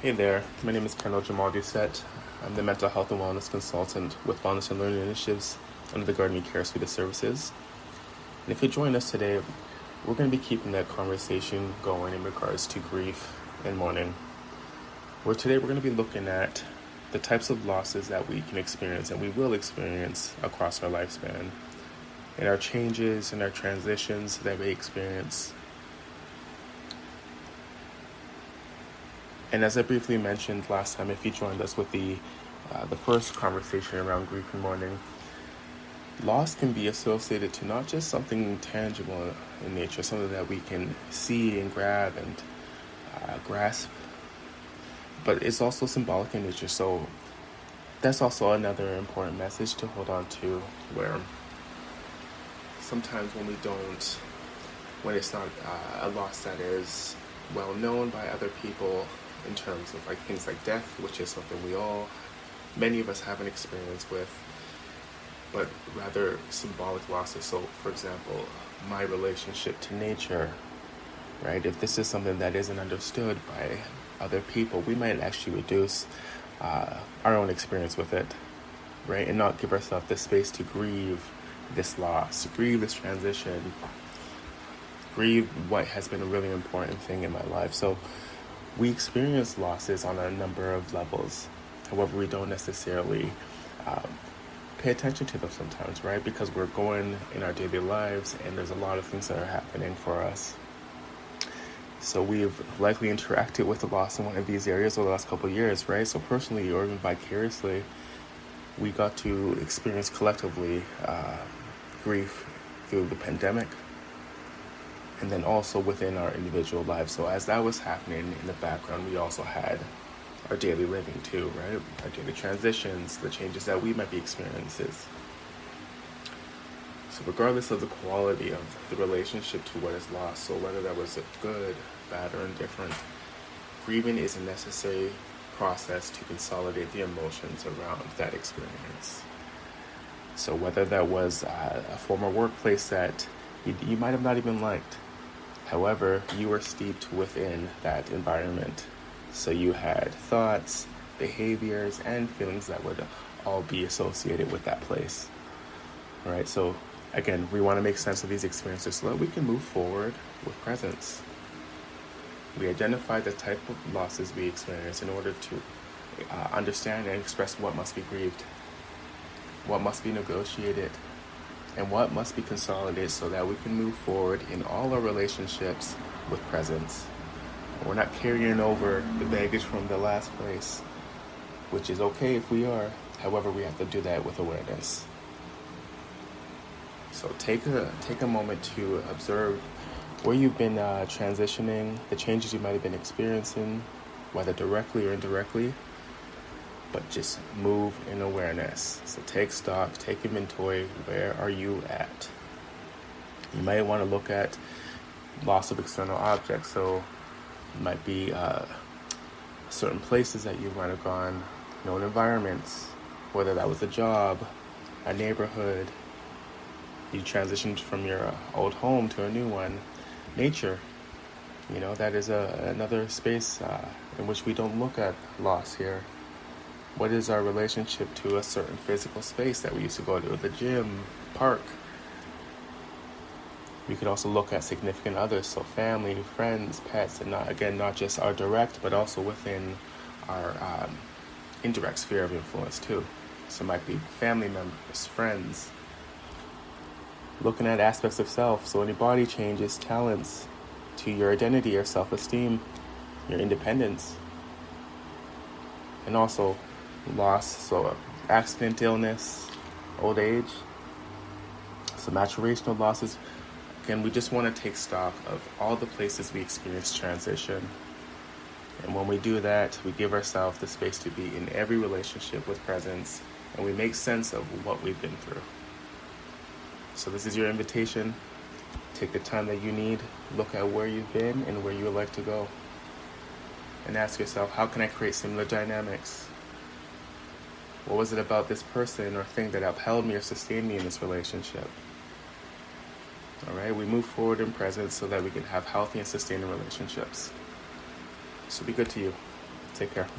Hey there, my name is Colonel Jamal Doucette. I'm the Mental Health and Wellness Consultant with Wellness and Learning Initiatives under the Guardian Care Suite of Services. And if you join us today, we're going to be keeping that conversation going in regards to grief and mourning. Today we're going to be looking at the types of losses that we can experience and we will experience across our lifespan, and our changes and our transitions that we experience. And as I briefly mentioned last time, if you joined us with the first conversation around grief and mourning, loss can be associated to not just something tangible in nature, something that we can see and grab and grasp, but it's also symbolic in nature. So that's also another important message to hold on to, where sometimes when it's not a loss that is well known by other people, in terms of like things like death, which is something many of us have an experience with, but rather symbolic losses. So for example, my relationship to nature, right? If this is something that isn't understood by other people, we might actually reduce our own experience with it, right? And not give ourselves the space to grieve this loss, grieve this transition, grieve what has been a really important thing in my life. So we experience losses on a number of levels. However, we don't necessarily pay attention to them sometimes, right? Because we're going in our daily lives and there's a lot of things that are happening for us. So we've likely interacted with the loss in one of these areas over the last couple of years, right? So personally or even vicariously, we got to experience collectively grief through the pandemic, and then also within our individual lives. So as that was happening in the background, we also had our daily living too, right? Our daily transitions, the changes that we might be experiencing. So regardless of the quality of the relationship to what is lost, so whether that was good, bad, or indifferent, grieving is a necessary process to consolidate the emotions around that experience. So whether that was a former workplace that you might have not even liked, however, you were steeped within that environment. So you had thoughts, behaviors, and feelings that would all be associated with that place. All right, so again, we want to make sense of these experiences so that we can move forward with presence. We identify the type of losses we experience in order to understand and express what must be grieved, what must be negotiated, and what must be consolidated so that we can move forward in all our relationships with presence. We're not carrying over the baggage from the last place, which is okay if we are. However, we have to do that with awareness. So take a moment to observe where you've been transitioning, the changes you might have been experiencing, whether directly or indirectly, but just move in awareness. So take stock, take inventory. Where are you at? You might want to look at loss of external objects. So it might be certain places that you might have gone, known environments, whether that was a job, a neighborhood, you transitioned from your old home to a new one. Nature, that is another space in which we don't look at loss here. What is our relationship to a certain physical space that we used to go to, the gym, park? We could also look at significant others, so family, friends, pets, and not just our direct, but also within our indirect sphere of influence too. So it might be family members, friends. Looking at aspects of self, so any body changes, talents, to your identity, your self-esteem, your independence, and also loss, so accident, illness, old age, so maturational losses. Again, we just want to take stock of all the places we experience transition. And when we do that, we give ourselves the space to be in every relationship with presence, and we make sense of what we've been through. So this is your invitation. Take the time that you need, look at where you've been and where you would like to go. And ask yourself, how can I create similar dynamics? What was it about this person or thing that upheld me or sustained me in this relationship? All right, we move forward in presence so that we can have healthy and sustaining relationships. So be good to you. Take care.